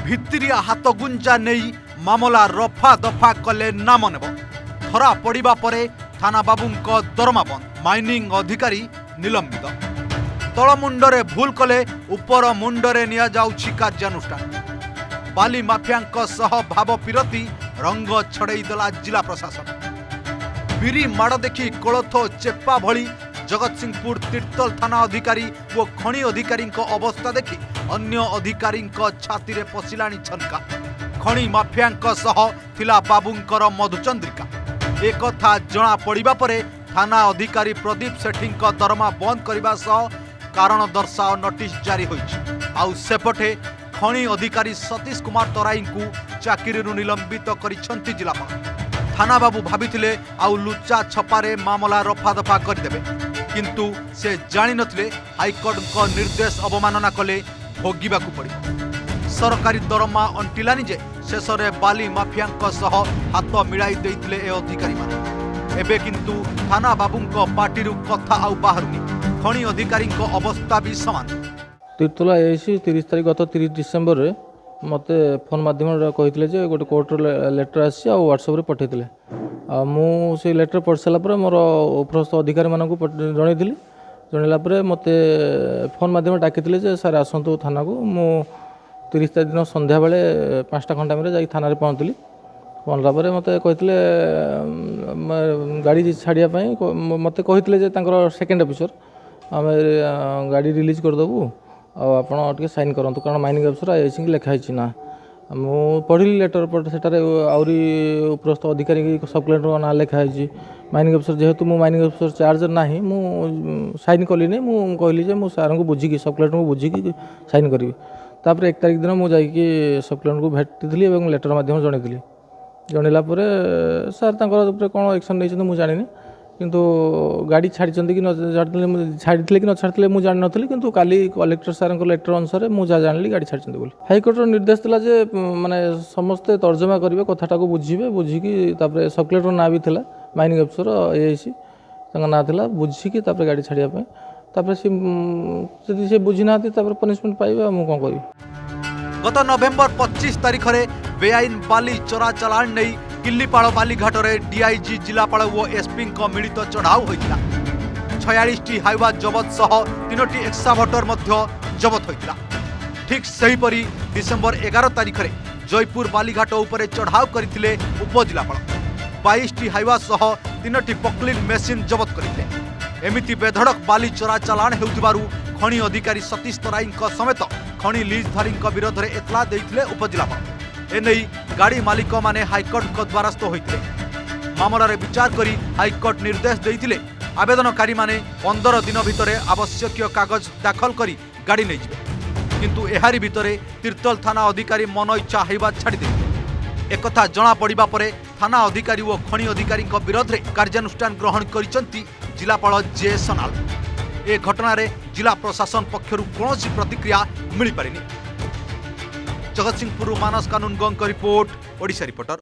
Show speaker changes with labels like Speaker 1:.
Speaker 1: भित्तिरिया हाथ गुंजा नहीं मामला रफा दफा कले नाम नेब धरा पड़ा पर थाना बाबूंक दरमा बंद माइनिंग अधिकारी निलंबित तलमुंडरे भूल कले उपर मुंडरे निया जाउछि कार्यानुष्ठान बाली माफियांक सह भाव पिरती रंग छड़ई देला जिला प्रशासन बिरी माड़ देखि कोलथ चेप्पा भली जगतसिंहपुर तीर्तल थाना अधिकारी और खनि अधिकारी अवस्था देखि अन्य अधिकारी छाती रे पशिलाणी छनका खनि माफियांक सह थिला बाबूंकर मधुचंद्रिका एक कथा जना पड़िबा परे थाना अधिकारी प्रदीप सेठींक दरमा बंद करने सह कारण दर्शाओ नोटिस जारी होइछि आउ सेपटे खनि अधिकारी सतीश कुमार तराई को चाकरी निलंबित करिसेंति जिलापाल थाना बाबू भाविथिले आउ लुचा छपारे मामला रफा दफा करदेबे किंतु से जानि नथिले हाईकोर्ट को निर्देश अवमानना कले भोगिबाकू पड़िबो सरकारी दरमा अंटिलानी जे शेषरे बाली माफियांक सह हाथ मिलाई देइथिले ए अधिकारी माने एबे किंतु थाना बाबूंक पार्टीरु कथा आउ बाहरुनी खनि अधिकारी अवस्था भी समान
Speaker 2: तीर्तला एसी 30 तारीख गत 30 डिसेम्बर रे मते फोन माध्यम कहते जे गोटे कोर्टर लेटर आसी व्हाट्सएप पठेते मुझे लेटर पढ़ सारा पर मोर उपरस्थ अधिकारी मानक जनईली जनला मते फोन माध्यम डाकी सर आसतु थाना को मु 30 तारीख दिन संध्या बेले 5टा घंटा में जाकि थाना पहुँचली पहुँचला पर मत कहते गाड़ी छाड़ापी मत कहते सेकेंड ऑफिसर आम गाड़ी रिलीज करदेबू आपड़ साइन करूँ कारण माइनिंग अफिसर आई लिखाई ना मु पढ़ी लेटर पर सेटारे आउरी उपरस्थ अधिकारी सब कलेक्टर ना लिखाई माइनिंग अफिसर जेहेतु मु माइनिंग अफिसर चार्ज ना मु साइन कली नहीं मु कहली मु सार को बुझिकी सब कलेक्टर को बुझिकी साइन करी तापर 1 तारीख दिन मुझे सब कलेक्टर को भेटी और लेटर माध्यम जनईली जनला सार कौन एक्शन नहीं मुझे जानी किंतु गाड़ी छाड़ी कि छाड़ी कि न छाड़ी मुझे जान नी कि काली कलेक्टर सार लेटर अनुसार मुझे जानी गाड़ी छाड़ी हाईकोर्ट निर्देश दिला जे माने समस्ते तर्जमा करेंगे कथाटा को बुझे बुझिकी सब कलेक्टर ना भी था माइनिंग अफिसर एआईसी ना था बुझिकी गाड़ी छाड़ापी सी बुझी ना पनिशमेंट पाइबा मु कौन करी।
Speaker 1: गत नवेम्बर 25 तारीख में बेआईन बाली चोरा चलाण नहीं किल्लीपाड़ बालीघाट में डीआईजी जिलापाल और एसपी मिलित चढ़ाऊ होता 46टी हाइवा जबत सह 3टी एक्साभटर जबत होता ठीक सेहीपरि डिसेम्बर 11 तारीख में जयपुर बालीघाट उपर चढ़ाऊ करते उपजिलापाल 22टी हाइवा सह 3टी पकलिंग मेसीन जबत करते एमिति बेधड़क बाली चोरा चलाण हेउथिबारु खनि अधिकारी सतीश तराई समेत खनि लीजधारी विरोध में एतला देइथिले उपजिलापाल एने गाड़ी मालिक माने हाईकोर्ट द्वारस्थ होते मामलार विचार करी हाईकोर्ट निर्देश देइथिले आवेदनकारी माने 15 दिन भितर आवश्यक कागज दाखल करी गाड़ी नहीं जिवे किंतु एहारी भितरे तीर्तल थाना अधिकारी मन इच्छा हाइवा छाड़ी देते एक जना पड़ा पर थाना अधिकारी और खनि अधिकारी विरोध में कार्यानुष्ठान ग्रहण करिसेंति जिलापाल जे सोनाल ए घटना रे जिला प्रशासन पक्षरु कौन प्रतिक्रिया मिल पारिनी। जगतसिंहपुर मानस कानून गंग रिपोर्ट ओडिशा रिपोर्टर।